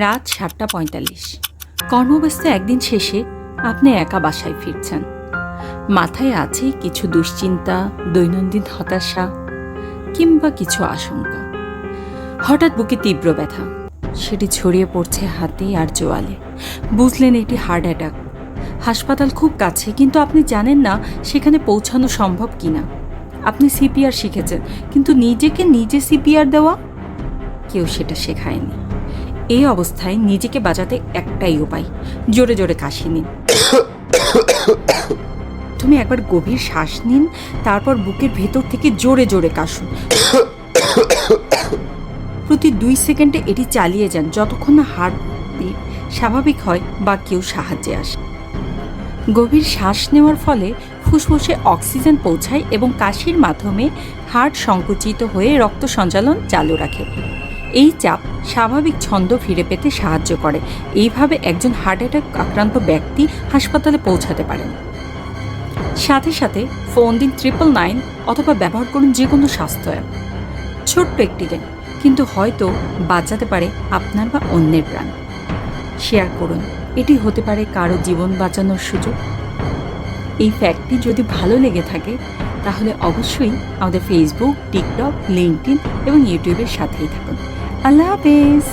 রাত ৭:৪৫। কর্মব্যস্ত একদিন শেষে আপনি একা বাসায় ফিরছেন। মাথায় আছে কিছু দুশ্চিন্তা, দৈনন্দিন হতাশা কিংবা কিছু আশঙ্কা। হঠাৎ বুকে তীব্র ব্যথা, সেটি ছড়িয়ে পড়ছে হাতে আর জোয়ালে। বুঝলেন এটি হার্ট অ্যাটাক। হাসপাতাল খুব কাছে, কিন্তু আপনি জানেন না সেখানে পৌঁছানো সম্ভব কিনা। আপনি সিপিআর শিখেছেন, কিন্তু নিজেকে নিজে সিপিআর দেওয়া কেউ সেটা শেখায়নি। এই অবস্থায় নিজেকে বাঁচাতে একটাই উপায়, জোরে জোরে কাশি নিন। তুমি একবার গভীর শ্বাস নিন, তারপর বুকের ভেতর থেকে জোরে জোরে কাশুন। প্রতি 2 সেকেন্ডে এটি চালিয়ে যান, যতক্ষণ না হার্টবিট স্বাভাবিক হয় বা কেউ সাহায্যে আসে। গভীর শ্বাস নেওয়ার ফলে ফুসফুসে অক্সিজেন পৌঁছায় এবং কাশির মাধ্যমে হার্ট সংকুচিত হয়ে রক্ত সঞ্চালন চালু রাখে। এই চাপ স্বাভাবিক ছন্দ ফিরে পেতে সাহায্য করে। এইভাবে একজন হার্ট অ্যাটাক আক্রান্ত ব্যক্তি হাসপাতালে পৌঁছাতে পারেন। সাথে সাথে ফোন দিন 999 অথবা ব্যবহার করুন যে কোনো স্বাস্থ্য অ্যাপ। ছোট্ট একটি জ্ঞান, কিন্তু হয়তো বাঁচাতে পারে আপনার বা অন্যের প্রাণ। শেয়ার করুন, এটি হতে পারে কারো জীবন বাঁচানোর সুযোগ। এই ফ্যাক্টটি যদি ভালো লেগে থাকে তাহলে অবশ্যই আমাদের ফেসবুক, টিকটক, লিঙ্কডইন এবং ইউটিউবের সাথেই থাকুন। আল্লাহ হাফেজ।